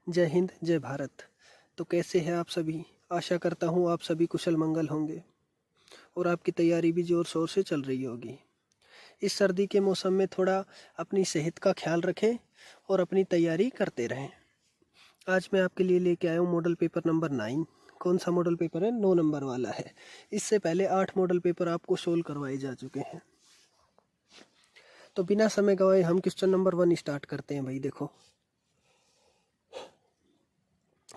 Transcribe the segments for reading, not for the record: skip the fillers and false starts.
जय हिंद, जय भारत। तो कैसे हैं आप सभी? आशा करता हूँ आप सभी कुशल मंगल होंगे और आपकी तैयारी भी ज़ोर शोर से चल रही होगी। इस सर्दी के मौसम में थोड़ा अपनी सेहत का ख्याल रखें और अपनी तैयारी करते रहें। आज मैं आपके लिए लेके आया हूँ मॉडल पेपर नंबर 9। कौन सा मॉडल पेपर है? 9 नंबर वाला है। इससे पहले 8 मॉडल पेपर आपको सोल्व करवाए जा चुके हैं। तो बिना समय गवाए हम क्वेश्चन नंबर 1 स्टार्ट करते हैं। भाई देखो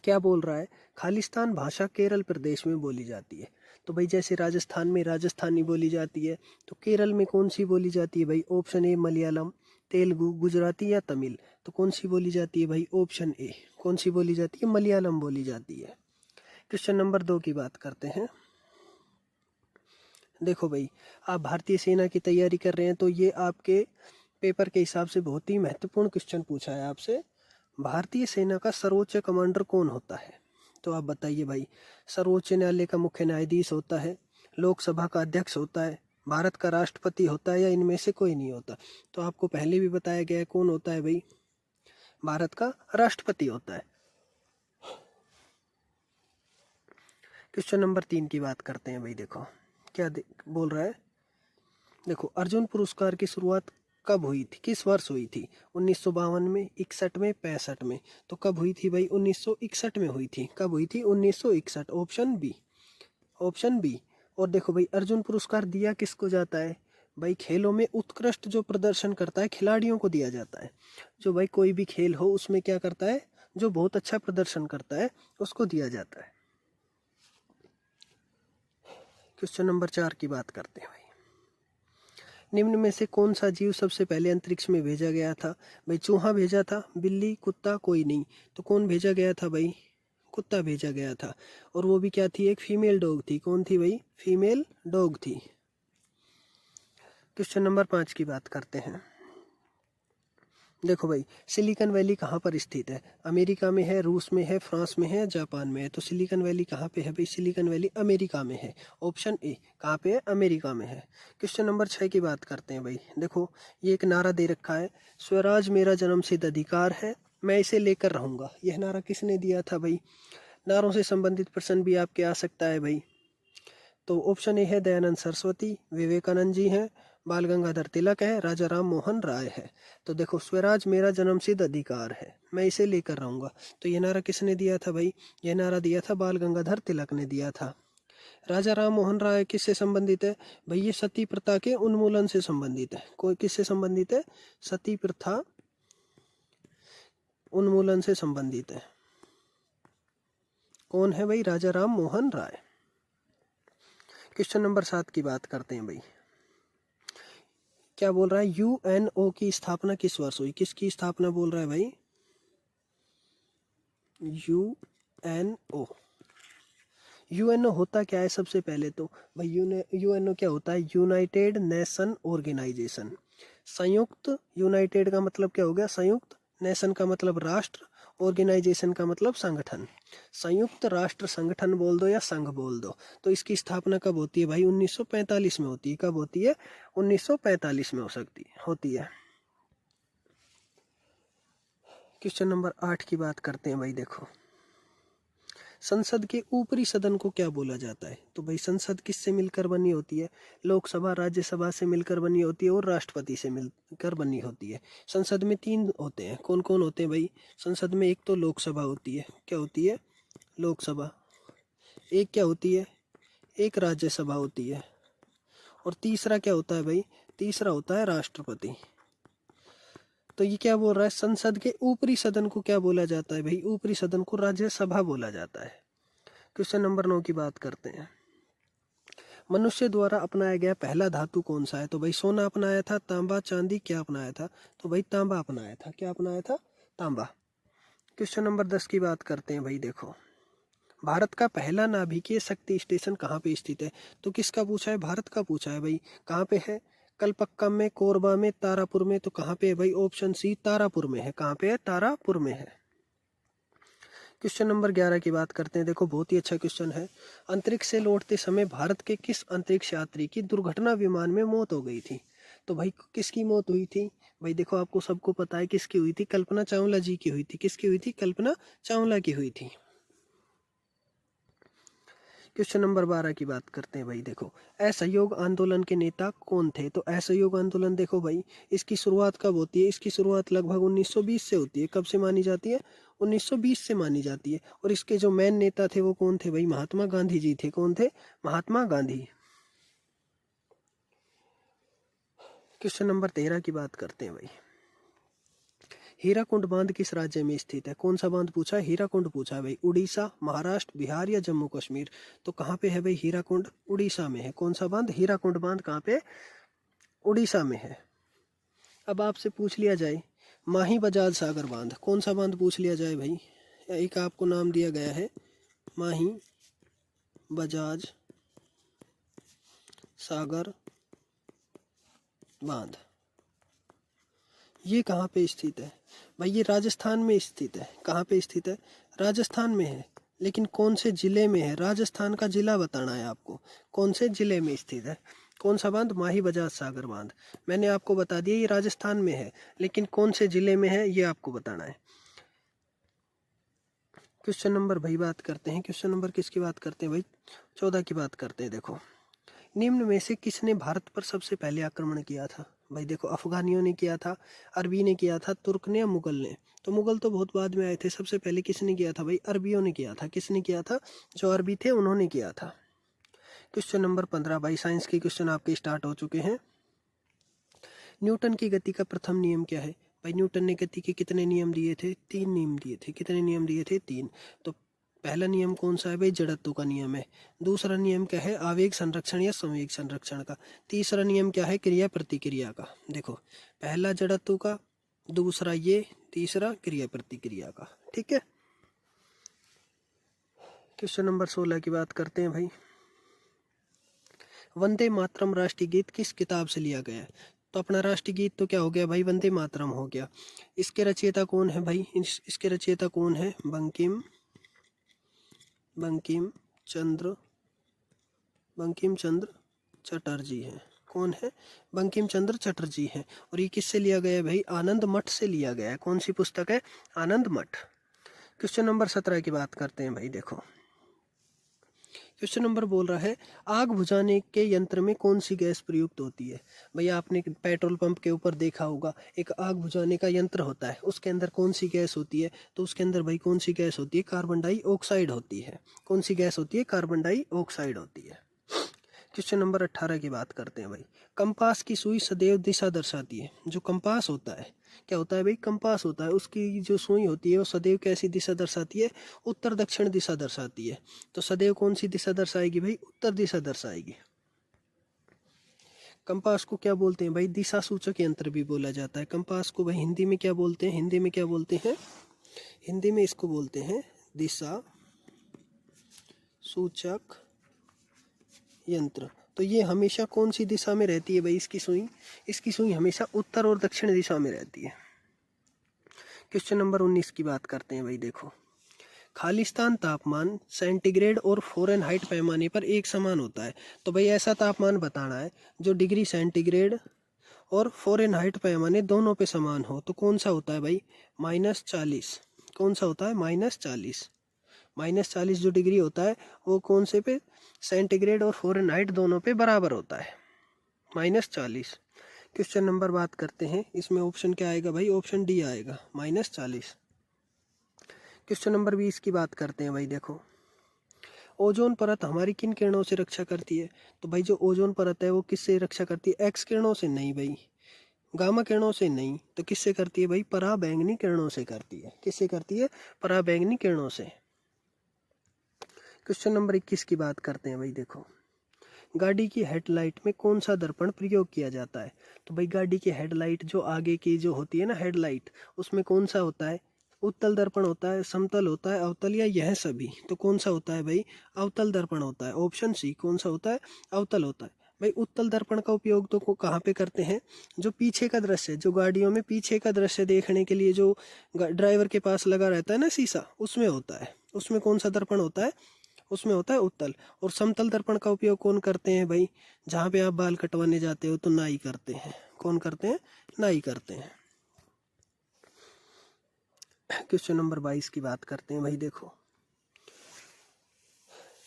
क्या बोल रहा है। खालिस्तान भाषा केरल प्रदेश में बोली जाती है। तो भाई जैसे राजस्थान में राजस्थानी बोली जाती है, तो केरल में कौन सी बोली जाती है? भाई ऑप्शन ए मलयालम, तेलुगु, गुजराती या तमिल। तो कौन सी बोली जाती है? भाई ऑप्शन ए। कौन सी बोली जाती है? मलयालम बोली जाती है। क्वेश्चन नंबर 2 की बात करते हैं। देखो भाई, आप भारतीय सेना की तैयारी कर रहे हैं तो ये आपके पेपर के हिसाब से बहुत ही महत्वपूर्ण क्वेश्चन पूछा है आपसे। भारतीय सेना का सर्वोच्च कमांडर कौन होता है? तो आप बताइए भाई। सर्वोच्च न्यायालय का मुख्य न्यायाधीश होता है, लोकसभा का अध्यक्ष होता है, भारत का राष्ट्रपति होता है, या इनमें से कोई नहीं होता? तो आपको पहले भी बताया गया है कौन होता है भाई। भारत का राष्ट्रपति होता है। क्वेश्चन नंबर 3 की बात करते हैं। भाई देखो क्या बोल रहा है। देखो, अर्जुन पुरस्कार की शुरुआत कब हुई थी? किस वर्ष हुई थी? 1952 में, 61 में, 65 में। तो कब हुई थी भाई? 1961 में हुई थी। कब हुई थी? 1961। Option B. Option B. और देखो भाई, अर्जुन पुरस्कार दिया किसको जाता है? भाई खेलों में उत्कृष्ट जो प्रदर्शन करता है खिलाड़ियों को दिया जाता है। जो भाई कोई भी खेल हो उसमें क्या करता है, जो बहुत अच्छा प्रदर्शन करता है उसको दिया जाता है। क्वेश्चन नंबर 4 की बात करते हैं। भाई निम्न में से कौन सा जीव सबसे पहले अंतरिक्ष में भेजा गया था? भाई चूहा भेजा था, बिल्ली, कुत्ता, कोई नहीं। तो कौन भेजा गया था भाई? कुत्ता भेजा गया था। और वो भी क्या थी? एक फीमेल डॉग थी। कौन थी भाई? फीमेल डॉग थी। क्वेश्चन नंबर 5 की बात करते हैं। देखो भाई, सिलिकॉन वैली कहाँ पर स्थित है? अमेरिका में है, रूस में है, फ्रांस में है, जापान में है। तो सिलिकॉन वैली कहाँ पे है भाई? सिलिकॉन वैली अमेरिका में है। Option A. कहाँ पे है? अमेरिका में है। क्वेश्चन नंबर 6 की बात करते हैं। भाई देखो, ये एक नारा दे रखा है, स्वराज मेरा जन्मसिद्ध अधिकार है, मैं इसे लेकर रहूंगा। यह नारा किसने दिया था भाई? नारों से संबंधित प्रश्न भी आपके आ सकता है भाई। तो ऑप्शन ए है दयानंद सरस्वती, विवेकानंद जी हैं, बाल गंगाधर तिलक है, राजा राम मोहन राय है। तो देखो, स्वराज मेरा जन्मसिद्ध अधिकार है, मैं इसे लेकर रहूंगा। तो ये नारा किसने दिया था भाई? ये नारा दिया था बाल गंगाधर तिलक ने दिया था। राजा राम मोहन राय किससे संबंधित है भाई? ये सती प्रथा के उन्मूलन से संबंधित है। कोई किससे संबंधित है? सती प्रथा उन्मूलन से संबंधित है। कौन है भाई? राजा राम मोहन राय। क्वेश्चन नंबर 7 की बात करते हैं। भाई क्या बोल रहा है? यूएनओ की स्थापना किस वर्ष हुई? किसकी स्थापना बोल रहा है भाई? यूएनओ। यूएनओ होता क्या है सबसे पहले तो भाई? यूएनओ क्या होता है? United Nation Organisation. संयुक्त, यूनाइटेड का मतलब क्या हो गया? संयुक्त, नेशन का मतलब राष्ट्र, ऑर्गेनाइजेशन का मतलब संगठन। संयुक्त राष्ट्र संगठन बोल दो या संघ बोल दो। तो इसकी स्थापना कब होती है भाई? 1945 में होती है। कब होती है? 1945 में होती है। क्वेश्चन नंबर 8 की बात करते हैं। भाई देखो, संसद के ऊपरी सदन को क्या बोला जाता है? तो भाई संसद किससे मिलकर बनी होती है? लोकसभा, राज्यसभा से मिलकर बनी होती है और राष्ट्रपति से मिलकर बनी होती है। संसद में 3 होते हैं। कौन कौन होते हैं भाई संसद में? एक तो लोकसभा होती है। क्या होती है? लोकसभा। एक क्या होती है? एक राज्यसभा होती है। और तीसरा क्या होता है भाई? तीसरा होता है राष्ट्रपति। तो ये क्या बोल रहा है? संसद के ऊपरी सदन को क्या बोला जाता है भाई? ऊपरी सदन को राज्यसभा बोला जाता है। क्वेश्चन नंबर 9 की बात करते हैं। मनुष्य द्वारा अपनाया गया पहला धातु कौन सा है? तो भाई सोना अपनाया था, तांबा, चांदी, क्या अपनाया था? तो भाई तांबा अपनाया था। क्या अपनाया था? तांबा। क्वेश्चन नंबर 10 की बात करते हैं। भाई देखो, भारत का पहला नाभिकीय शक्ति स्टेशन कहाँ पे स्थित है? तो किसका पूछा है? भारत का पूछा है भाई। कहाँ पे है? कलपक्कम में, कोरबा में, तारापुर में। तो कहाँ पे है भाई? ऑप्शन सी, तारापुर में है। कहाँ पे है? तारापुर में है। क्वेश्चन नंबर 11 की बात करते हैं। देखो बहुत ही अच्छा क्वेश्चन है। अंतरिक्ष से लौटते समय भारत के किस अंतरिक्ष यात्री की दुर्घटना विमान में मौत हो गई थी? तो भाई किसकी मौत हुई थी? भाई देखो आपको सबको पता है किसकी हुई थी, कल्पना चावला जी की हुई थी। किसकी हुई थी? कल्पना चावला की हुई थी। क्वेश्चन नंबर 12 की बात करते हैं भाई देखो, असहयोग आंदोलन के नेता कौन थे? तो असहयोग आंदोलन देखो भाई, इसकी शुरुआत कब होती है? इसकी शुरुआत लगभग 1920 से होती है। कब से मानी जाती है? 1920 से मानी जाती है। और इसके जो मेन नेता थे वो कौन थे भाई? महात्मा गांधी जी थे। कौन थे? महात्मा गांधी। क्वेश्चन नंबर 13 की बात करते हैं भाई, हीराकुंड बांध किस राज्य में स्थित है? कौन सा बांध पूछा है? हीराकुंड पूछा है भाई। उड़ीसा, महाराष्ट्र, बिहार या जम्मू कश्मीर? तो कहाँ पे है भाई हीराकुंड? उड़ीसा में है। कौन सा बांध? हीराकुंड बांध कहाँ पे? उड़ीसा में है। अब आपसे पूछ लिया जाए माही बजाज सागर बांध, कौन सा बांध पूछ लिया जाए भाई? एक आपको नाम दिया गया है माही बजाज सागर बांध, ये कहाँ पे स्थित है भाई? ये राजस्थान में स्थित है। कहाँ पे स्थित है? राजस्थान में है। लेकिन कौन से जिले में है? राजस्थान का जिला बताना है आपको। कौन से जिले में स्थित है? कौन सा बांध? माही बजाज सागर बांध। मैंने आपको बता दिया ये राजस्थान में है, लेकिन कौन से जिले में है ये आपको बताना है। क्वेश्चन नंबर भाई बात करते हैं, क्वेश्चन नंबर किसकी बात करते हैं भाई? 14 की बात करते हैं। देखो, निम्न में से किसने भारत पर सबसे पहले आक्रमण किया था? भाई देखो, अफगानियों ने किया था, अरबी ने किया था, तुर्क ने या मुगल ने? तो मुगल तो बहुत बाद में आए थे। सबसे पहले किसने किया था भाई? अरबियों ने किया था। किसने किया था? जो अरबी थे उन्होंने किया था। क्वेश्चन नंबर 15 भाई, साइंस के क्वेश्चन आपके स्टार्ट हो चुके हैं। न्यूटन की गति का प्रथम नियम क्या है? भाई न्यूटन ने गति के कितने नियम दिए थे? 3 नियम दिए थे। कितने नियम दिए थे? 3। तो पहला नियम कौन सा है भाई? जड़त्व का नियम है। दूसरा नियम क्या है? आवेग संरक्षण या संवेग संरक्षण का। तीसरा नियम क्या है? क्रिया प्रतिक्रिया का। देखो, पहला जड़त्व का, दूसरा ये, तीसरा क्रिया प्रतिक्रिया का। ठीक है। क्वेश्चन नंबर 16 की बात करते हैं भाई, वंदे मातरम राष्ट्रीय गीत किस किताब से लिया गया है? तो अपना राष्ट्रीय गीत तो क्या हो गया भाई? वंदे मातरम हो गया। इसके रचयिता कौन है भाई? इसके रचयिता कौन है? बंकिम चंद्र चटर्जी हैं। कौन है? बंकिम चंद्र चटर्जी हैं। और ये किससे लिया गया है भाई? आनंद मठ से लिया गया है। कौन सी पुस्तक है? आनंद मठ। क्वेश्चन नंबर 17 की बात करते हैं भाई। देखो, क्वेश्चन नंबर बोल रहा है, आग बुझाने के यंत्र में कौन सी गैस प्रयुक्त होती है? भैया आपने पेट्रोल पंप के ऊपर देखा होगा, एक आग बुझाने का यंत्र होता है, उसके अंदर कौन सी गैस होती है? तो उसके अंदर भाई कौन सी गैस होती है? कार्बन डाइऑक्साइड होती है। कौन सी गैस होती है? कार्बन डाइऑक्साइड होती है। क्वेश्चन नंबर 18 की बात करते हैं भाई, कंपास की सुई सदैव दिशा दर्शाती है। जो कंपास होता है, क्या होता है भाई? कंपास होता है, उसकी जो सुई होती है वो सदैव कैसी दिशा दर्शाती है? उत्तर दक्षिण दिशा दर्शाती है। तो सदैव कौन सी दिशा दर्शाएगी भाई? उत्तर दिशा दर्शाएगी। कंपास को क्या बोलते हैं भाई? दिशा सूचक यंत्र भी बोला जाता है। कंपास को भाई हिंदी में क्या बोलते हैं? हिंदी में क्या बोलते हैं? हिंदी में इसको बोलते हैं दिशा सूचक यंत्र। तो ये हमेशा कौन सी दिशा में रहती है भाई? इसकी सुई हमेशा उत्तर और दक्षिण दिशा में रहती है। क्वेश्चन नंबर 19 की बात करते हैं भाई। देखो, खालिस्तान तापमान सेंटीग्रेड और फ़ारेनहाइट पैमाने पर एक समान होता है। तो भाई ऐसा तापमान बताना है जो डिग्री सेंटीग्रेड और फ़ारेनहाइट पैमाने दोनों पे समान हो। तो कौन सा होता है भाई? -40। कौन सा होता है? -40। -40 जो डिग्री होता है वो कौन से पे? सेंटीग्रेड और फ़ारेनहाइट दोनों पे बराबर होता है, -40। क्वेश्चन नंबर बात करते हैं, इसमें ऑप्शन क्या आएगा भाई? ऑप्शन डी आएगा, -40। क्वेश्चन नंबर 20 की बात करते हैं भाई। देखो, ओजोन परत हमारी किन किरणों से रक्षा करती है? तो भाई जो ओजोन परत है वो किससे रक्षा करती है? एक्स किरणों से नहीं भाई, गामा किरणों से नहीं, तो किससे करती है भाई? पराबैंगनी किरणों से करती है। किससे करती है? पराबैंगनी किरणों से। क्वेश्चन नंबर 21 की बात करते हैं भाई। देखो, गाड़ी की हेडलाइट में कौन सा दर्पण प्रयोग किया जाता है? तो भाई गाड़ी की हेडलाइट जो आगे की जो होती है ना हेडलाइट, उसमें कौन सा होता है? उत्तल दर्पण होता है, समतल होता है, अवतल, या यह सभी? तो कौन सा होता है भाई? अवतल दर्पण होता है। Option C. कौन सा होता है? अवतल होता है। भाई उत्तल दर्पण का उपयोग तो कहाँ पे करते हैं? जो पीछे का दृश्य, जो गाड़ियों में पीछे का दृश्य देखने के लिए जो ड्राइवर के पास लगा रहता है ना शीशा, उसमें होता है। उसमें कौन सा दर्पण होता है? उसमें होता है उत्तल। और समतल दर्पण का उपयोग कौन करते हैं भाई? जहाँ पे आप बाल कटवाने जाते हो तो नाई करते हैं। कौन करते हैं? नाई करते हैं। क्वेश्चन नंबर 22 की बात करते हैं भाई। देखो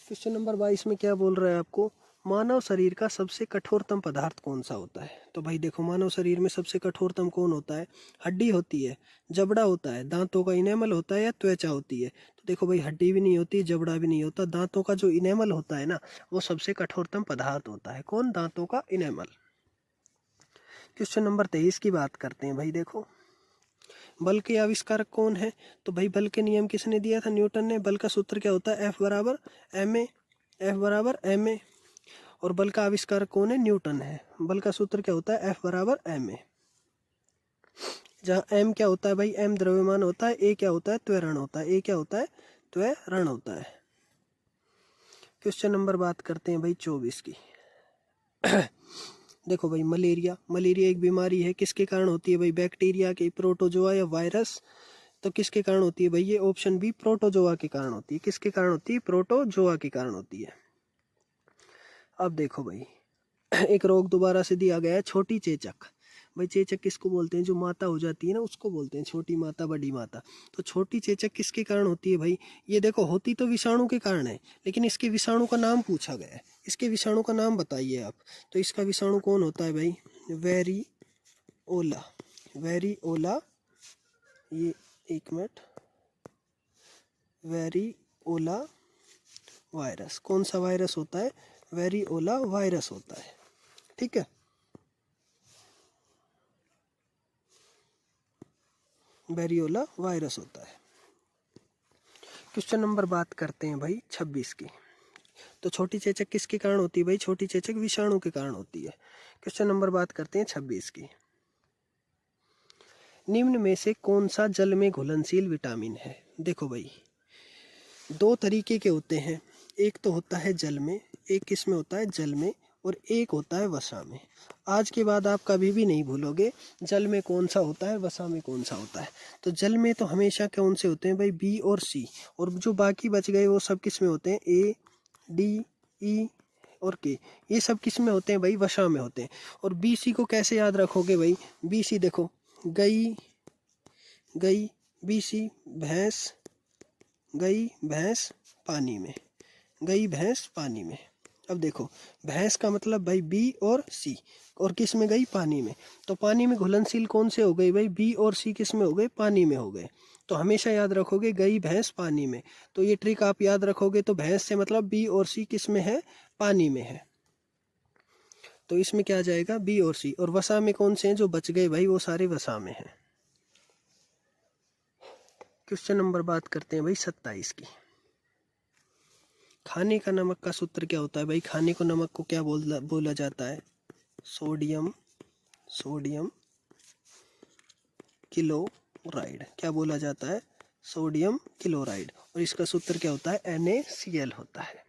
क्वेश्चन नंबर 22 में क्या बोल रहा है आपको, मानव शरीर का सबसे कठोरतम पदार्थ कौन सा होता है? तो भाई देखो, मानव शरीर में सबसे कठोरतम कौन होता है? हड्डी होती है, जबड़ा होता है, दांतों का इनेमल होता है, या त्वचा होती है? तो देखो भाई, हड्डी भी नहीं होती, जबड़ा भी नहीं होता, दांतों का जो इनेमल होता है ना, वो सबसे कठोरतम पदार्थ होता है। कौन? दांतों का इनेमल। क्वेश्चन नंबर 23 की बात करते हैं भाई। देखो बल के आविष्कारक कौन है? तो भाई बल के नियम किसने दिया था? न्यूटन ने। बल का सूत्र क्या होता है? F बराबर ma, F बराबर ma। और बल का आविष्कारक कौन है? न्यूटन है। बल का सूत्र क्या होता है? F बराबर ma। जहाँ m क्या होता है भाई? m द्रव्यमान होता है, a क्या होता है? त्वरण होता है। a क्या होता है? त्वरण होता है। क्वेश्चन नंबर बात करते हैं भाई 24 की। देखो भाई, मलेरिया एक बीमारी है, किसके कारण होती है भाई? बैक्टीरिया के, प्रोटोजोआ या वायरस? तो किसके कारण होती है भाई? ये ऑप्शन बी, प्रोटोजोआ के कारण होती है। किसके कारण होती है? प्रोटोजोआ के कारण होती है। अब देखो भाई, एक रोग दोबारा से दिया गया है, छोटी चेचक। भाई चेचक किसको बोलते हैं? जो माता हो जाती है ना, उसको बोलते हैं छोटी माता, बड़ी माता। तो छोटी चेचक किसके कारण होती है भाई? ये देखो, होती तो विषाणु के कारण है, लेकिन इसके विषाणु का नाम पूछा गया है। इसके विषाणु का नाम बताइए आप। तो इसका विषाणु कौन होता है भाई? वेरिओला। वेरिओला, ये एक मिनट, वेरिओला वायरस। कौन सा वायरस होता है? वेरिओला वायरस होता है। ठीक है, वेरिओला वायरस होता है। क्वेश्चन नंबर बात करते हैं भाई 26 की। तो छोटी चेचक किसके कारण होती है भाई? छोटी चेचक विषाणु के कारण होती है। क्वेश्चन नंबर बात करते हैं 26 की। निम्न में से कौन सा जल में घुलनशील विटामिन है? देखो भाई, दो तरीके के होते हैं। एक तो होता है जल में, एक किस में होता है? जल में, और एक होता है वसा में। आज के बाद आप कभी भी नहीं भूलोगे जल में कौन सा होता है, वसा में कौन सा होता है। तो जल में तो हमेशा कौन से होते हैं भाई? बी और सी। और जो बाकी बच गए वो सब किस में होते हैं? ए, डी, ई और के। ये सब किस में होते हैं भाई? वसा में होते हैं। और बी सी को कैसे याद रखोगे भाई? बी सी देखो, गई गई, बी सी भैंस, गई भैंस पानी में, गई भैंस पानी में। अब देखो, भैंस का मतलब भाई बी और सी, और किस में गई? पानी में। तो पानी में घुलनशील कौन से हो गए भाई? बी और सी किस में हो गए? पानी में हो गए। तो हमेशा याद रखोगे गई भैंस पानी में। तो ये ट्रिक आप याद रखोगे। तो भैंस से मतलब बी और सी किस में है? पानी में है। तो इसमें क्या आ जाएगा? बी और सी। और वसा में कौन से हैं जो बच गए भाई? वो सारे वसा में हैं। क्वेश्चन नंबर बात करते हैं भाई 27 की। खाने का नमक का सूत्र क्या होता है भाई? खाने को नमक को क्या बोला जाता है? Sodium chloride. क्या बोला जाता है? Sodium chloride. और इसका सूत्र क्या होता है? NaCl होता है।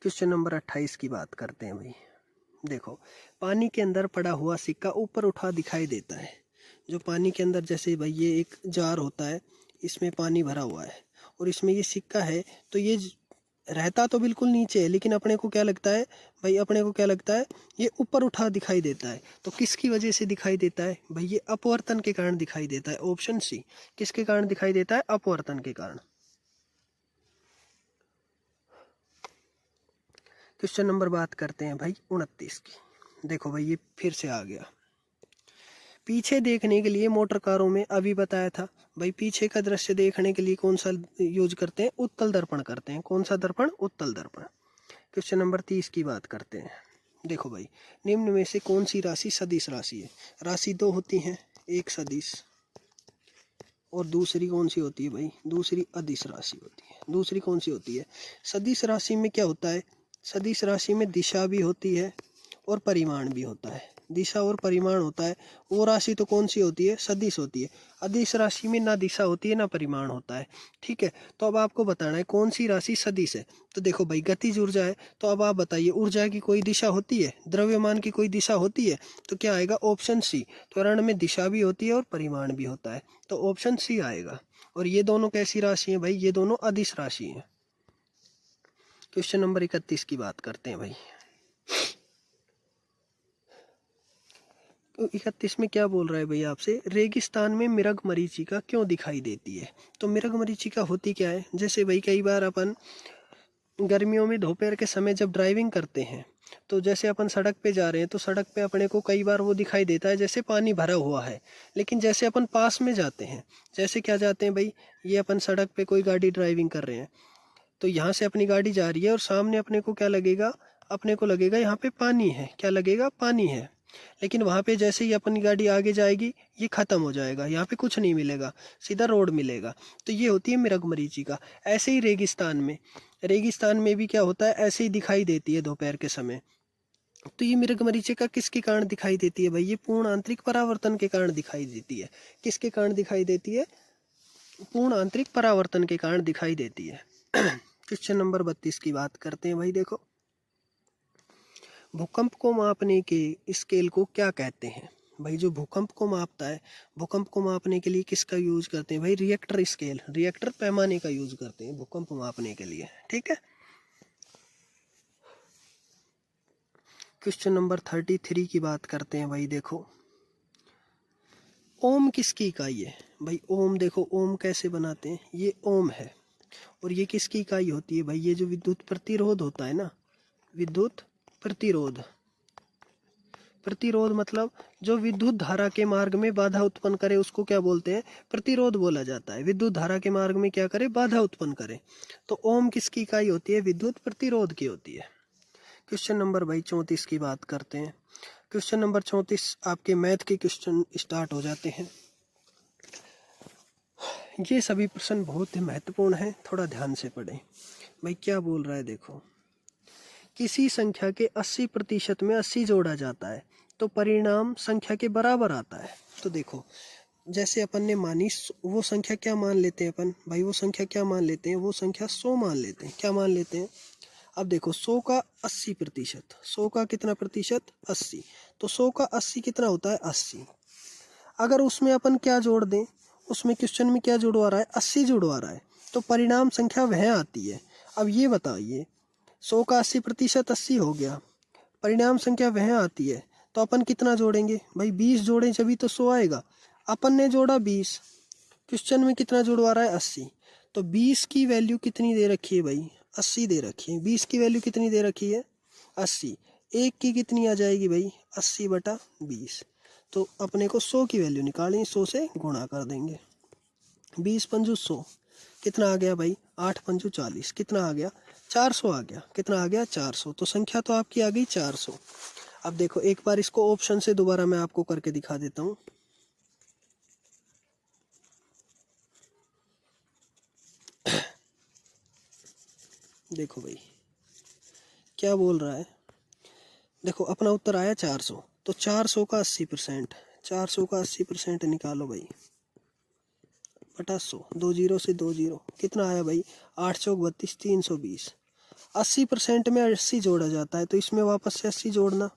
क्वेश्चन नंबर 28 की बात करते हैं भाई। देखो, पानी के अंदर पड़ा हुआ सिक्का ऊपर उठा दिखाई देता है। जो पानी के अंदर, जैसे भाई ये एक जार होता है, इसमें पानी भरा हुआ है और इसमें ये सिक्का है, तो ये रहता तो बिल्कुल नीचे है, लेकिन अपने को क्या लगता है भाई? अपने को क्या लगता है? ये ऊपर उठा दिखाई देता है। तो किसकी वजह से दिखाई देता है भाई? ये अपवर्तन के कारण दिखाई देता है। Option C. किसके कारण दिखाई देता है? अपवर्तन के कारण। क्वेश्चन नंबर बात करते हैं भाई 29 की। देखो भाई, ये फिर से आ गया। पीछे देखने के लिए मोटर कारों में अभी बताया था भाई, पीछे का दृश्य देखने के लिए कौन सा यूज करते हैं? उत्तल दर्पण करते हैं। कौन सा दर्पण? उत्तल दर्पण। क्वेश्चन नंबर 30 की बात करते हैं। देखो भाई, निम्न में से कौन सी राशि सदिश राशि है? राशि दो होती हैं, एक सदिश और दूसरी कौन सी होती है भाई? दूसरी अदिश राशि होती है। दूसरी कौन सी होती है? सदिश राशि में क्या होता है? सदिश राशि में दिशा भी होती है और परिमाण भी होता है। दिशा और परिमाण होता है। वो राशि तो कौन सी होती है? सदिश होती है। अदिश राशि में ना दिशा होती है ना परिमाण होता है। ठीक है, तो अब आपको बताना है कौन सी राशि सदिश है। तो देखो भाई, गतिज ऊर्जा है, तो अब आप बताइए, ऊर्जा की कोई दिशा होती है? द्रव्यमान की कोई दिशा होती है? तो क्या आएगा? Option C. त्वरण में दिशा भी होती है और परिमाण भी होता है, तो ऑप्शन सी आएगा। और ये दोनों कैसी राशि है भाई? ये दोनों अदिश राशि है। क्वेश्चन नंबर 31 की बात करते हैं भाई। 31 में क्या बोल रहा है भाई आपसे, रेगिस्तान में मृग मरीचिका क्यों दिखाई देती है। तो मृग मरीचिका होती क्या है, जैसे भाई कई बार अपन गर्मियों में दोपहर के समय जब ड्राइविंग करते हैं तो जैसे अपन सड़क पे जा रहे हैं तो सड़क पे अपने को कई बार वो दिखाई देता है जैसे पानी भरा हुआ है, लेकिन जैसे अपन पास में जाते हैं, जैसे क्या जाते हैं भाई, ये अपन सड़क पे कोई गाड़ी ड्राइविंग कर रहे हैं तो यहाँ से अपनी गाड़ी जा रही है और सामने अपने को क्या लगेगा, अपने को लगेगा यहाँ पे पानी है, क्या लगेगा, पानी है। लेकिन वहाँ पे जैसे ही अपनी गाड़ी आगे जाएगी ये ख़त्म हो जाएगा, यहाँ पे कुछ नहीं मिलेगा, सीधा रोड मिलेगा। तो ये होती है मृग मरीचिका। ऐसे ही रेगिस्तान में भी क्या होता है, ऐसे ही दिखाई देती है दोपहर के समय। तो ये मृग मरीचिका किसके कारण दिखाई देती है भाई, ये पूर्ण आंतरिक परावर्तन के कारण दिखाई देती है। किसके कारण दिखाई देती है, पूर्ण आंतरिक परावर्तन के कारण दिखाई देती है। क्वेश्चन नंबर 32 की बात करते हैं भाई। देखो, भूकंप को मापने के स्केल को क्या कहते हैं। भाई जो भूकंप को मापता है, भूकंप को मापने के लिए किसका यूज करते हैं भाई, रिएक्टर स्केल, रिएक्टर पैमाने का यूज करते हैं भूकंप मापने के लिए। ठीक है। क्वेश्चन नंबर 33 की बात करते हैं भाई। देखो, ओम किसकी इकाई है भाई। ओम, देखो ओम कैसे बनाते हैं, ये ओम है और ये किसकी इकाई होती है भाई, ये जो विद्युत प्रतिरोध होता है ना, विद्युत प्रतिरोध, प्रतिरोध मतलब जो विद्युत धारा के मार्ग में बाधा उत्पन्न करे उसको क्या बोलते हैं, प्रतिरोध बोला जाता है। विद्युत धारा के मार्ग में क्या करे, बाधा उत्पन्न करे। तो ओम किसकी इकाई होती है, विद्युत प्रतिरोध की होती है। क्वेश्चन नंबर भाई 34 की बात करते हैं। क्वेश्चन नंबर 34 आपके मैथ के क्वेश्चन स्टार्ट हो जाते हैं। ये सभी प्रश्न बहुत ही महत्वपूर्ण हैं, थोड़ा ध्यान से पढ़ें। भाई क्या बोल रहा है, देखो, किसी संख्या के 80% में 80 जोड़ा जाता है तो परिणाम संख्या के बराबर आता है। तो देखो, जैसे अपन ने मानी, वो संख्या क्या मान लेते हैं अपन भाई, वो संख्या क्या मान लेते हैं, वो संख्या 100 मान लेते हैं। क्या मान लेते हैं, अब देखो 100 का 80%, 100 का कितना प्रतिशत, 80, तो 100 का 80 कितना होता है, 80। अगर उसमें अपन क्या जोड़ दें, उसमें क्वेश्चन में क्या जुड़वा रहा है, 80 जुड़वा रहा है, तो परिणाम संख्या वह आती है। अब ये बताइए, 100 का 80% 80 हो गया, परिणाम संख्या वह आती है, तो अपन कितना जोड़ेंगे भाई, 20 जोड़ें जभी तो 100 आएगा। अपन ने जोड़ा 20, क्वेश्चन में कितना जुड़वा रहा है, 80, तो 20 की वैल्यू कितनी दे रखी है भाई, 80 दे रखी है। 20 की वैल्यू कितनी दे रखी है, 80। एक की कितनी आ जाएगी भाई, 80/20। तो अपने को 100 की वैल्यू निकालनी, 100 से गुणा कर देंगे। 20 पंजू 100, कितना आ गया भाई, 8 पंजू 40, कितना आ गया, 400 आ गया। कितना आ गया, 400। तो संख्या तो आपकी आ गई 400। अब देखो एक बार इसको ऑप्शन से दोबारा मैं आपको करके दिखा देता हूँ। देखो भाई क्या बोल रहा है, देखो अपना उत्तर आया 400, तो 400 का 80%, 400 का 80% निकालो भाई, बटा 100, 2 जीरो से 2 जीरो, कितना आया भाई, 8 चौक 32, 320। 80% में 80 जोड़ा जाता है, तो इसमें वापस से 80 जोड़ना,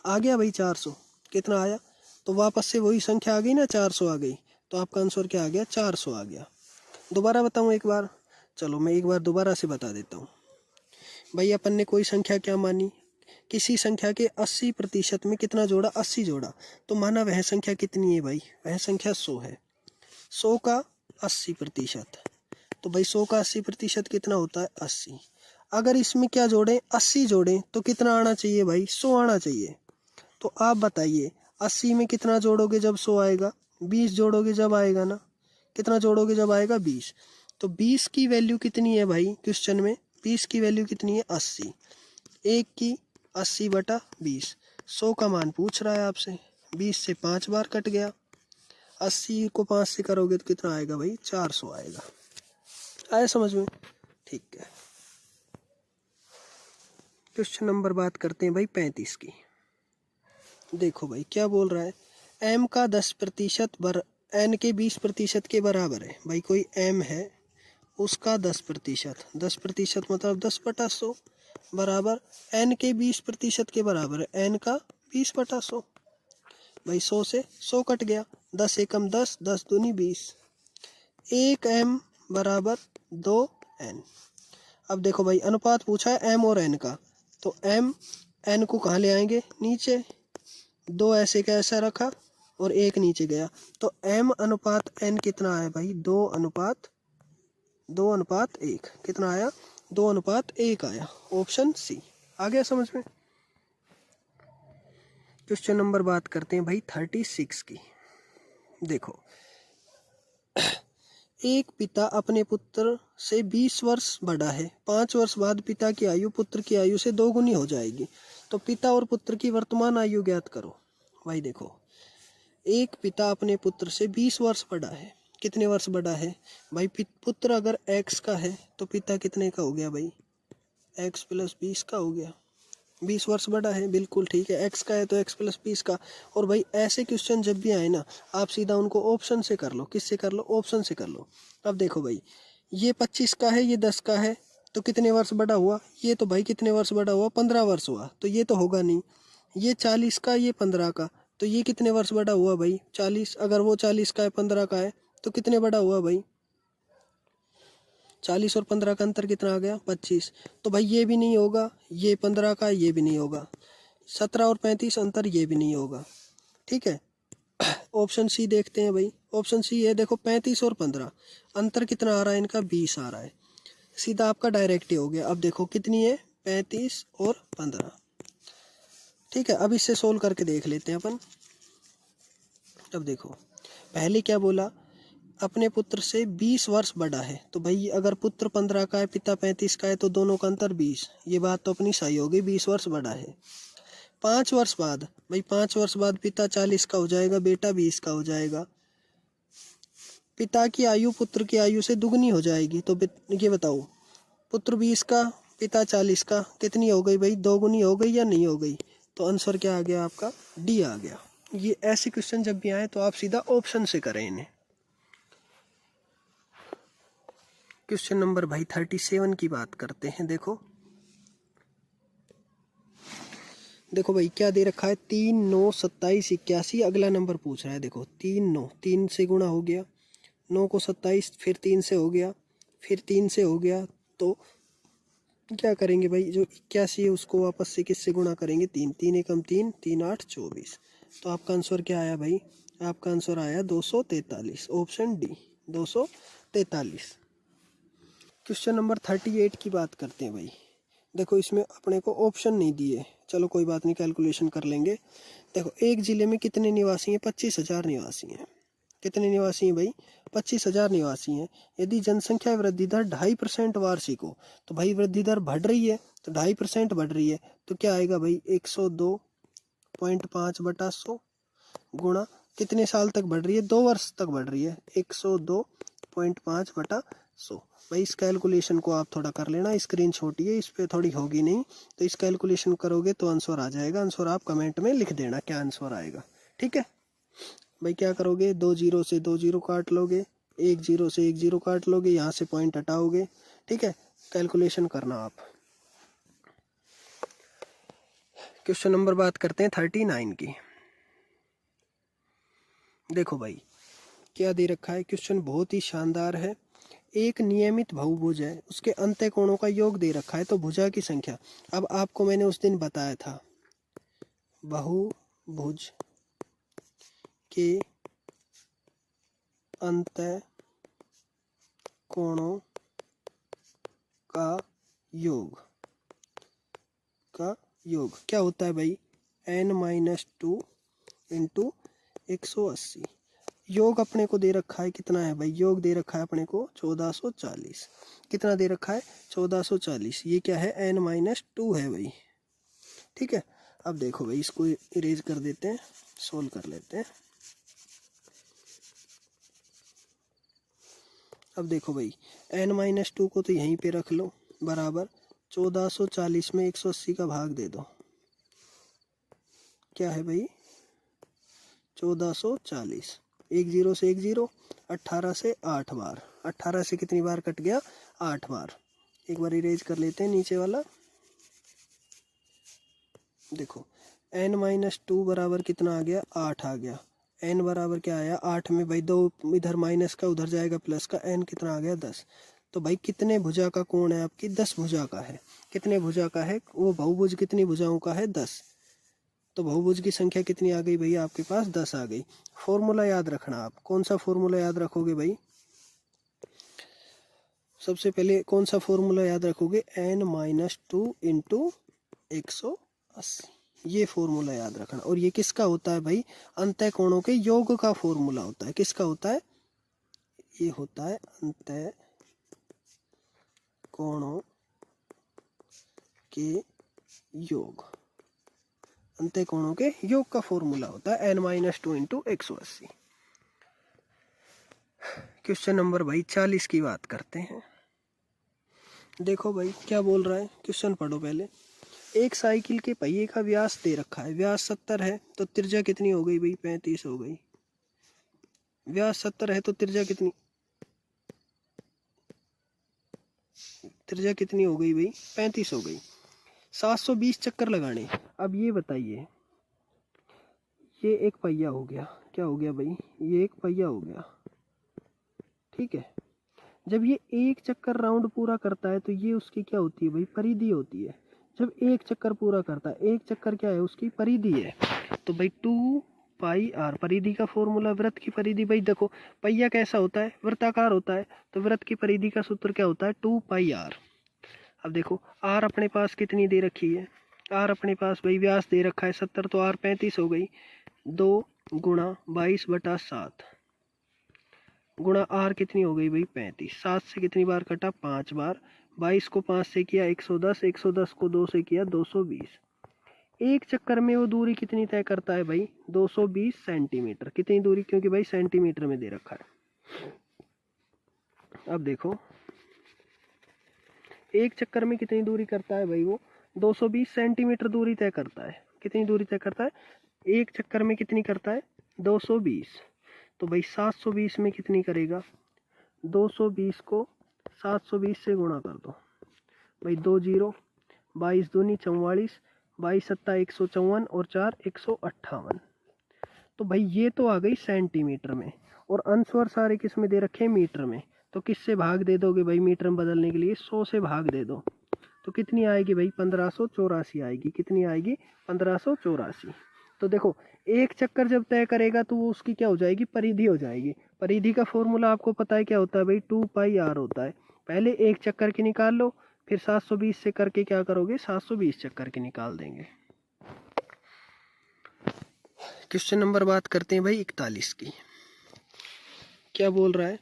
आ गया भाई 400। कितना आया, तो वापस से वही संख्या आ गई ना, 400 आ गई, तो आपका आंसर क्या आ गया, 400 आ गया। दोबारा बताऊँ एक बार, चलो मैं एक बार दोबारा से बता देता हूँ भाई। अपन ने कोई संख्या क्या मानी, किसी संख्या के 80% में कितना जोड़ा, 80 जोड़ा, तो माना वह संख्या कितनी है भाई, वह संख्या 100 है। 100 का 80%, तो भाई 100 का 80% कितना होता है, 80। अगर इसमें क्या जोड़ें, 80 जोड़ें, तो कितना आना चाहिए भाई, 100 आना चाहिए। तो आप बताइए 80 में कितना जोड़ोगे जब 100 आएगा, 20 जोड़ोगे जब आएगा ना, कितना जोड़ोगे जब आएगा, 20। तो 20 की वैल्यू कितनी है भाई, क्वेश्चन में 20 की वैल्यू कितनी है, 80। एक की 80/20, 100 का मान पूछ रहा है आपसे, 20 से 5 बार कट गया, 80 को 5 से करोगे तो कितना आएगा भाई, 400 आएगा। आया समझ में, ठीक है। क्वेश्चन नंबर बात करते हैं भाई 35 की। देखो भाई क्या बोल रहा है, m का 10% n के 20% के बराबर है। भाई कोई m है, उसका 10%, 10% मतलब 10/100 बराबर n के 20% के बराबर है, n का 20/100। भाई 100 से 100 कट गया, 10 एकम 10, 10 दूनी 20, 1 m बराबर 2 n। अब देखो भाई अनुपात पूछा है m और n का, तो m n को कहाँ ले आएंगे, नीचे, दो ऐसे का ऐसा रखा और एक नीचे गया, तो m अनुपात n कितना आया भाई? 2:1 कितना आया? 2:1 आया। Option C. आ गया समझ में? क्वेश्चन नंबर बात करते हैं भाई 36 की। देखो, एक पिता अपने पुत्र से 20 वर्ष बड़ा है। 5 वर्ष बाद पिता की आयु पुत्र की आयु से 2 गुनी हो जाएगी। तो पिता और पुत्र की वर्तमान आयु ज्ञात करो। भाई देखो, एक पिता अपने पुत्र से 20 वर्ष बड़ा है। कितने वर्ष बड़ा है भाई? पुत्र अगर x का है तो पिता कितने का हो गया भाई? x + 20 का हो गया। 20 वर्ष बड़ा है, बिल्कुल ठीक है। x का है तो x + 20 का। और भाई ऐसे क्वेश्चन जब भी आए ना, आप सीधा उनको ऑप्शन से कर लो। किससे कर लो? ऑप्शन से कर लो। अब देखो भाई, ये 25 का है, ये 10 का है, तो कितने वर्ष बड़ा हुआ? ये तो भाई कितने वर्ष बड़ा हुआ? 15 वर्ष हुआ, तो ये तो होगा नहीं। ये 40 का, ये 15 का, तो ये कितने वर्ष बड़ा हुआ भाई? 40। अगर वो 40 का है, 15 का है, तो कितने बड़ा हुआ भाई? 40 और 15 का अंतर कितना आ गया? 25। तो भाई ये भी नहीं होगा, ये 15 का, ये भी नहीं होगा। 17 और 35 अंतर, ये भी नहीं होगा। ठीक है, ऑप्शन सी देखते हैं भाई। ऑप्शन सी है, देखो 35 और 15 अंतर कितना आ रहा है इनका? 20 आ रहा है। सीधा आपका डायरेक्ट ही हो गया। अब देखो कितनी है? 35 और 15। ठीक है, अब इससे सोल्व करके देख लेते हैं अपन। अब देखो, पहले क्या बोला? अपने पुत्र से 20 वर्ष बड़ा है। तो भाई अगर पुत्र 15 का है, पिता 35 का है, तो दोनों का अंतर 20। ये बात तो अपनी सही होगी, 20 वर्ष बड़ा है। 5 वर्ष बाद भाई, 5 वर्ष बाद पिता 40 का हो जाएगा, बेटा 20 का हो जाएगा। पिता की आयु पुत्र की आयु से दुगनी हो जाएगी। तो ये बताओ, पुत्र 20 का, पिता 40 का, कितनी हो गई भाई? 2 गुनी हो गई या नहीं हो गई? तो आंसर क्या आ गया आपका? डी आ गया। ये ऐसे क्वेश्चन जब भी आए तो आप सीधा ऑप्शन से करें इन्हें। क्वेश्चन नंबर भाई 37 की बात करते हैं। देखो भाई क्या दे रखा है? 3, 9, 27, 81। अगला नंबर पूछ रहा है। देखो 3, 9, 3 से गुणा हो गया, 9 को 27, फिर 3 से हो गया, फिर 3 से हो गया। तो क्या करेंगे भाई? जो 81 है उसको वापस से किससे गुणा करेंगे? 3, 3 एकम 3, 3 8 24। तो आपका आंसर क्या आया भाई? आपका आंसर आया 243। Option D, 243। क्वेश्चन नंबर 38 की बात करते हैं भाई। देखो इसमें अपने को ऑप्शन नहीं दिए, चलो कोई बात नहीं, कैलकुलेशन कर लेंगे। देखो, एक जिले में कितने निवासी हैं? 25,000 निवासी हैं। कितने निवासी हैं भाई? 25,000 निवासी हैं। यदि जनसंख्या वृद्धि दर 2.5% वार्षिक हो, तो भाई वृद्धि दर बढ़ रही है, तो 2.5% बढ़ रही है, तो क्या आएगा भाई? 102.5/100 गुणा कितने साल तक बढ़ रही है? 2 वर्ष तक बढ़ रही है। 102.5/100। भाई इस कैलकुलेशन को आप थोड़ा कर लेना, स्क्रीन छोटी है, इस पे थोड़ी होगी नहीं, तो इस कैलकुलेशन करोगे तो आंसर आ जाएगा। आंसर आप कमेंट में लिख देना क्या आंसर आएगा। ठीक है भाई, क्या करोगे? 2 जीरो से 2 जीरो काट लोगे, 1 जीरो से 1 जीरो काट लोगे, यहाँ से पॉइंट हटाओगे। ठीक है, कैलकुलेशन करना आप। क्वेश्चन नंबर बात करते हैं 39 की। देखो भाई क्या दे रखा है? क्वेश्चन बहुत ही शानदार है। एक नियमित बहुभुज है, उसके अंत्य कोणों का योग दे रखा है, तो भुजा की संख्या। अब आपको मैंने उस दिन बताया था, बहुभुज के अंत्य कोणों का योग क्या होता है भाई? n-2 into 180। योग अपने को दे रखा है कितना है भाई? योग दे रखा है अपने को 1440। कितना दे रखा है? 1440। ये क्या है? n-2 है भाई। ठीक है, अब देखो भाई इसको इरेज कर देते हैं, सोल्व कर लेते हैं। अब देखो भाई n-2 को तो यहीं पे रख लो, बराबर 1440 में 180 का भाग दे दो। क्या है भाई? 1440। 1 जीरो से 1 जीरो, 18 से 8 बार। 18 से कितनी बार कट गया? 8 बार। एक बार इरेज कर लेते हैं नीचे वाला। देखो n-2 बराबर कितना आ गया? 8 आ गया। n बराबर क्या आया? 8 में भाई 2 इधर माइनस का, उधर जाएगा प्लस का, n कितना आ गया? 10। तो भाई कितने भुजा का कोण है आपकी? 10 भुजा का है। कितने भुजा का है? वो बहुभुज कितनी भुजाओं का है? 10। तो बहुभुज की संख्या कितनी आ गई भैया आपके पास? 10 आ गई। फॉर्मूला याद रखना आप। कौन सा फॉर्मूला याद रखोगे भाई? सबसे पहले कौन सा फॉर्मूला याद रखोगे? n-2 इंटू 180, ये फॉर्मूला याद रखना। और ये किसका होता है भाई? अंतः कोणों के योग का फॉर्मूला होता है। किसका होता है? ये होता है अंतः कोणों के योग। अंतः कोणों के योग का फॉर्मूला होता है n-2 इंटू 180। क्वेश्चन नंबर भाई 40 की बात करते हैं। देखो भाई क्या बोल रहा है, क्वेश्चन पढ़ो पहले। एक साइकिल के पहिए का व्यास दे रखा है, व्यास 70 है तो त्रिज्या कितनी हो गई भाई? 35 हो गई। व्यास 70 है तो त्रिज्या कितनी हो गई भाई? 35 हो गई। 720 चक्कर लगाने। अब ये बताइए, ये एक पहिया हो गया, क्या हो गया भाई? ये एक पहिया हो गया, ठीक है। जब ये एक चक्कर राउंड पूरा करता है तो ये उसकी क्या होती है भाई? परिधि होती है। जब एक चक्कर पूरा करता है, एक चक्कर क्या है? उसकी परिधि है। तो भाई 2πr, परिधि का फॉर्मूला, वृत्त की परिधि। भाई देखो पहिया कैसा होता है? वृत्ताकार होता है, तो वृत्त की परिधि का सूत्र क्या होता है? 2πr। अब देखो r अपने पास कितनी दे रखी है? r अपने पास भाई व्यास दे रखा है 70, तो r 35 हो गई। 2 गुणा 22/7 गुणा r कितनी हो गई भाई? 35। 7 से कितनी बार कटा? 5 बार। 22 को 5 से किया 110, 110 को 2 से किया 220। एक चक्कर में वो दूरी कितनी तय करता है भाई? 220 सेंटीमीटर। कितनी दूरी? क्योंकि भाई सेंटीमीटर में दे रखा है। अब देखो एक चक्कर में कितनी दूरी करता है भाई? वो 220 सेंटीमीटर दूरी तय करता है। कितनी दूरी तय करता है? एक चक्कर में कितनी करता है? 220। तो भाई 720 में कितनी करेगा? 220 को 720 से गुणा कर दो भाई। 2 जीरो, 22 दूनी 44, 22 सत्ता 154 और 4 158। तो भाई ये तो आ गई सेंटीमीटर में, और अंश और सारे किस में दे रखे हैं? मीटर में। तो किससे भाग दे दोगे भाई मीटर में बदलने के लिए? 100 से भाग दे दो। तो कितनी आएगी भाई? 1584 आएगी। कितनी आएगी? 1584। तो देखो एक चक्कर जब तय करेगा तो वो उसकी क्या हो जाएगी? परिधि हो जाएगी। परिधि का फॉर्मूला आपको पता है क्या होता है भाई? 2πr होता है। पहले एक चक्कर की निकाल लो, फिर 720 से करके क्या करोगे? 720 चक्कर की निकाल देंगे। क्वेश्चन नंबर बात करते हैं भाई 41 की। क्या बोल रहा है?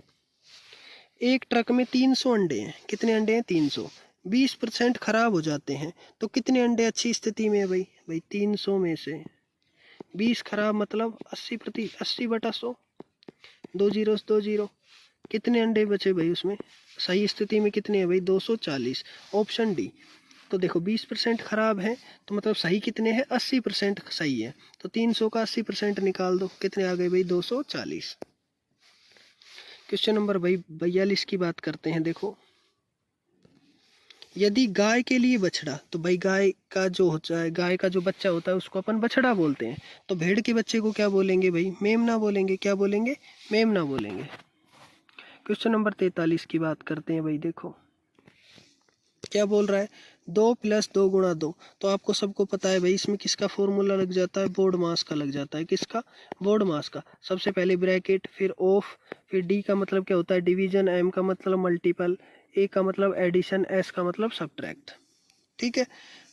एक ट्रक में 300 अंडे हैं। कितने अंडे हैं? 300। 20% खराब हो जाते हैं तो कितने अंडे अच्छी स्थिति में है भाई? भाई 300 में से 20 खराब, मतलब 80/100। 2 जीरो 2 जीरो। कितने अंडे बचे भाई उसमें? सही स्थिति में कितने हैं भाई? 240। Option D. तो देखो 20% खराब है तो मतलब सही कितने हैं? 80% सही है। तो 300 का 80% निकाल दो, कितने आ गए भाई? 240। क्वेश्चन नंबर भाई 42 की बात करते हैं। देखो यदि गाय के लिए बछड़ा, तो भाई गाय का जो होता है, गाय का जो बच्चा होता है उसको अपन बछड़ा बोलते हैं। तो भेड़ के बच्चे को क्या बोलेंगे भाई? मेमना बोलेंगे। क्या बोलेंगे? मेमना बोलेंगे। क्वेश्चन नंबर 43 की बात करते हैं भाई। देखो क्या बोल रहा है? 2 + 2 × 2। तो आपको सबको पता है भाई इसमें किसका फॉर्मूला लग जाता है? बोर्ड मास का लग जाता है। किसका? बोर्ड मास का। सबसे पहले ब्रैकेट, फिर ऑफ, फिर डी का मतलब क्या होता है? डिवीजन, एम का मतलब मल्टीपल, ए का मतलब एडिशन, एस का मतलब सब्ट्रैक्ट। ठीक है।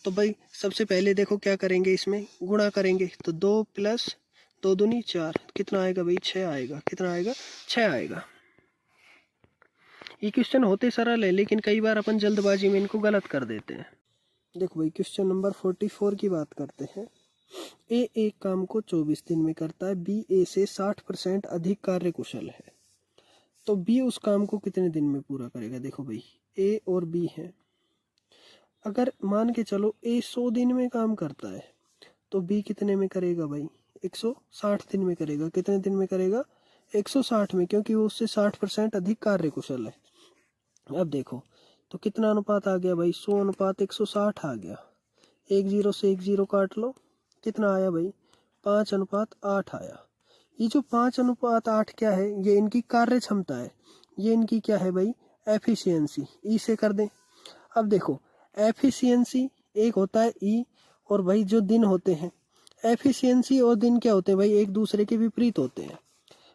तो भाई सबसे पहले देखो क्या करेंगे, इसमें गुणा करेंगे। तो 2 + 2 दूनी 4, कितना आएगा भाई? 6 आएगा। कितना आएगा? 6 आएगा। ये क्वेश्चन होते सरल है लेकिन कई बार अपन जल्दबाजी में इनको गलत कर देते हैं। देखो भाई क्वेश्चन नंबर 44 की बात करते हैं। ए एक काम को 24 दिन में करता है, बी ए से 60% अधिक कार्य कुशल है, तो बी उस काम को कितने दिन में पूरा करेगा? देखो भाई ए और बी है। अगर मान के चलो ए 100 दिन में काम करता है तो बी कितने में करेगा भाई? 160 दिन में करेगा। कितने दिन में करेगा? 160 में, क्योंकि वो उससे 60% अधिक कार्य कुशल है। अब देखो तो कितना अनुपात आ गया भाई? 100:160 आ गया। 1 0 से 1 0 काट लो, कितना आया भाई? 5:8 आया। ये जो 5:8 क्या है? ये इनकी कार्य क्षमता है। ये इनकी क्या है भाई? एफिशिएंसी। ई से कर दें। अब देखो एफिशिएंसी एक होता है ई, और भाई जो दिन होते हैं एफिशिएंसी और दिन क्या होते हैं भाई, एक दूसरे के विपरीत होते हैं।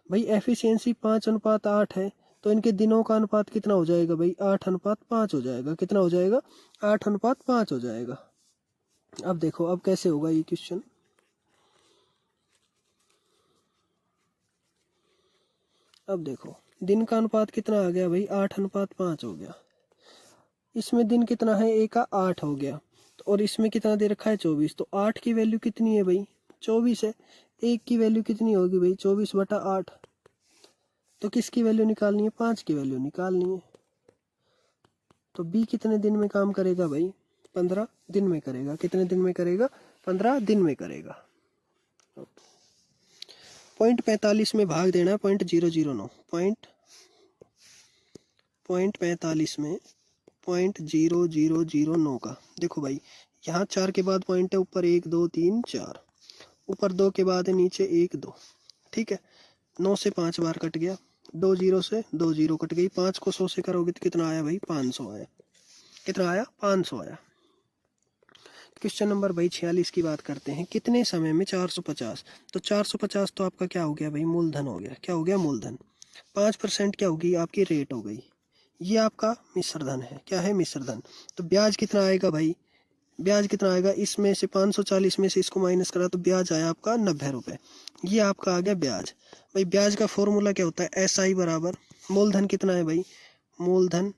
भाई एफिशिएंसी 5:8 है, तो इनके दिनों का अनुपात कितना हो जाएगा भाई, 8:5 हो जाएगा। कितना हो जाएगा, 8:5 हो जाएगा। अब देखो अब कैसे होगा ये क्वेश्चन। अब देखो दिन का अनुपात कितना आ गया भाई, 8:5 हो गया। इसमें दिन कितना है, ए का 8 हो गया, तो और इसमें कितना दे रखा है 24, तो 8 की वैल्यू कितनी है भाई, 24 है। एक की वैल्यू कितनी होगी भाई, 24/8। तो किसकी वैल्यू निकालनी है, 5 की वैल्यू निकालनी है। तो बी कितने दिन में काम करेगा भाई, 15 दिन में करेगा। कितने दिन में करेगा, 15 दिन में करेगा। पॉइंट 45 में भाग देना है 0.009, पॉइंट 45 में 0.0009 का। देखो भाई यहाँ 4 के बाद पॉइंट है, ऊपर 1 2 3 4, ऊपर 2 के बाद है, नीचे 1 2, ठीक है। 9 से 5 बार कट गया, 2 0 से 2 0 कट गई। 5 को 100 से करोगे तो कितना आया भाई, 500 आया। कितना आया, 500 आया। क्वेश्चन नंबर भाई 46 की बात करते हैं। कितने समय में 450, तो 450 तो आपका क्या हो गया भाई, मूलधन हो गया। क्या हो गया, मूलधन। 5% क्या होगी आपकी, रेट हो गई। ये आपका मिश्र धन है। क्या है, मिश्र धन। तो ब्याज कितना आएगा भाई, ब्याज कितना आएगा, इसमें से 540 में से इसको माइनस करा तो ब्याज आया आपका 90 रुपये। ये आपका आ गया ब्याज। भाई ब्याज का फॉर्मूला क्या होता है, SI बराबर मूलधन कितना है भाई, मूलधन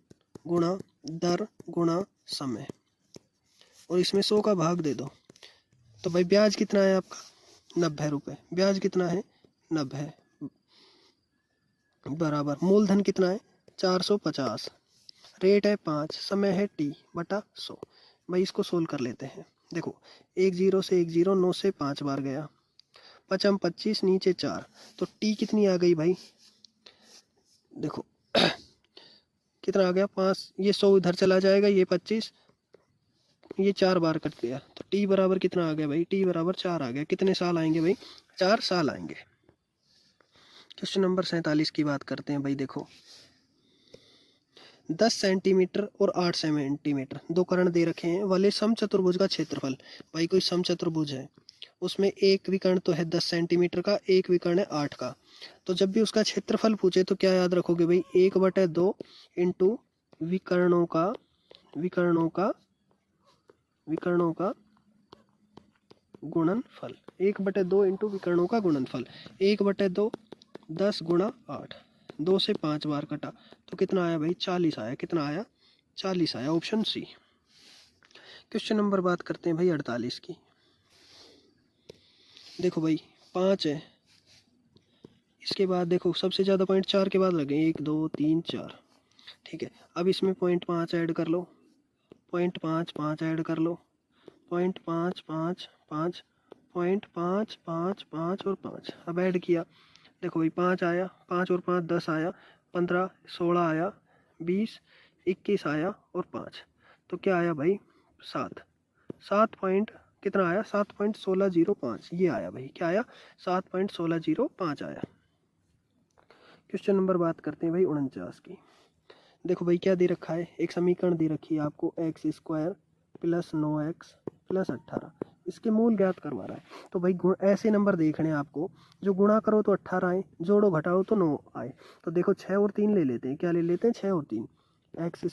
गुणा दर गुणा समय, और इसमें 100 का भाग दे दो। तो भाई ब्याज कितना है आपका, 90 रुपये। ब्याज कितना है, 90 बराबर मूलधन कितना है, 450, रेट है 5, समय है T/100। भाई इसको सोल्व कर लेते हैं। देखो 1 0 से 1 0, 9 से 5 बार गया, 5 25, नीचे 4, तो T कितनी आ गई भाई, देखो कितना आ गया 5, ये 100 इधर चला जाएगा, ये 25, ये 4 बार कट गया, तो T बराबर कितना आ गया भाई, T बराबर 4 आ गया। कितने साल आएंगे भाई, 4 साल आएंगे। क्वेश्चन नंबर 47 की बात करते हैं भाई। देखो 10 सेंटीमीटर और 8 सेंटीमीटर दो कर्ण दे रखे हैं वाले समचतुर्भुज का क्षेत्रफल। भाई कोई समचतुर्भुज है, उसमें एक विकर्ण तो है 10 सेंटीमीटर का, एक विकर्ण है 8 का। तो जब भी उसका क्षेत्रफल पूछे तो क्या याद रखोगे भाई, 1/2 इंटू विकर्णों का विकर्णों का विकर्णों का गुणनफल। 1/2 इंटू विकर्णों का गुणनफल। 1/2 10 गुणा 8, 2 से 5 बार कटा, तो कितना आया भाई, 40 आया। कितना आया, 40 आया। Option C. क्वेश्चन नंबर बात करते हैं भाई 48 की। देखो भाई 5 है, इसके बाद देखो सबसे ज़्यादा पॉइंट 4 के बाद लगे, 1 2 3 4, ठीक है। अब इसमें 0.5 ऐड कर लो, 0.5 ऐड कर लो, 0.5 5 5, 0.5 5 5 और 5। अब ऐड किया, देखो भाई 5 आया, 5 और 5 10 आया, 15 16 आया, 20 21 आया और 5, तो क्या आया भाई 7। 7 पॉइंट कितना आया, 7.1605, ये आया भाई। क्या आया, 7.1605 आया। क्वेश्चन नंबर बात करते हैं भाई 49 की। देखो भाई क्या दे रखा है, एक समीकरण दे रखी है आपको, x² + 9x + 18, इसके मूल ज्ञात करवा रहा है। तो भाई ऐसे नंबर देखने हैं आपको जो गुणा करो तो 18 आए, जोड़ो घटाओ तो 9 आए। तो देखो 6 और 3 ले लेते हैं। क्या ले लेते हैं, 6 और 3, x²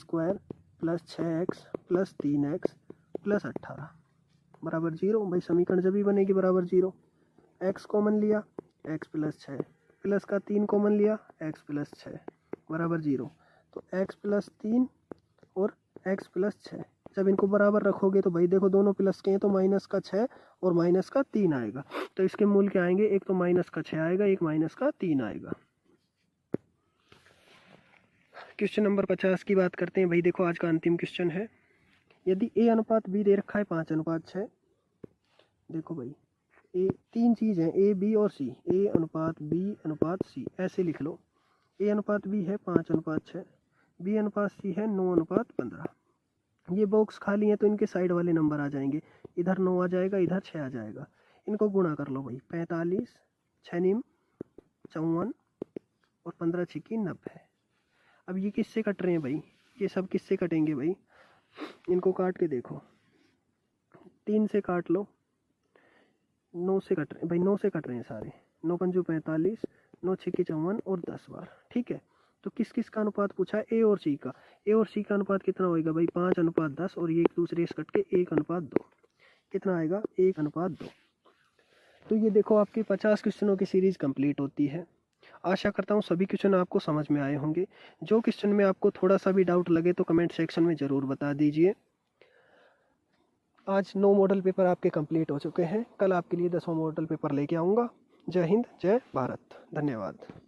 + 6x + 3x + 18 बराबर 0। भाई समीकरण जब भी बनेगी बराबर 0। x कॉमन लिया, x + 6 प्लस का 3 कॉमन लिया, x + 6 बराबर 0। तो x + 3 और x + 6, जब इनको बराबर रखोगे तो भाई देखो दोनों प्लस के हैं, तो माइनस का 6 और माइनस का 3 आएगा। तो इसके मूल क्या आएंगे, एक तो माइनस का 6 आएगा, एक माइनस का 3 आएगा। क्वेश्चन नंबर 50 की बात करते हैं भाई। देखो आज का अंतिम क्वेश्चन है। यदि A/B दे रखा है 5:6, देखो भाई ए 3 चीज़ हैं, A B और C, A/B/C, ऐसे लिख लो। A/B है 5:6, B/C है 9:15। ये बॉक्स खाली है तो इनके साइड वाले नंबर आ जाएंगे, इधर 9 आ जाएगा, इधर 6 आ जाएगा। इनको गुणा कर लो भाई, 45 6 9 54 और 15 6 90। अब ये किससे कट रहे हैं भाई, ये सब किससे कटेंगे भाई, इनको काट के देखो, 3 से काट लो, 9 से कट रहे भाई, 9 से कट रहे हैं सारे। 9 पंजू 45, 9 छक्के 54 और 10 बार। ठीक है, तो किस किस का अनुपात पूछा है? ए और सी का। ए और सी का अनुपात कितना होएगा भाई? 5:10, और ये एक दूसरे से कट के 1:2। कितना आएगा? 1:2। तो ये देखो आपके 50 क्वेश्चनों की सीरीज कंप्लीट होती है। आशा करता हूँ सभी क्वेश्चन आपको समझ में आए होंगे। जो क्वेश्चन में आपको थोड़ा सा भी डाउट लगे तो कमेंट सेक्शन में ज़रूर बता दीजिए। आज 9 मॉडल पेपर आपके कंप्लीट हो चुके हैं। कल आपके लिए 10वां मॉडल पेपर लेके आऊँगा। जय हिंद, जय भारत, धन्यवाद।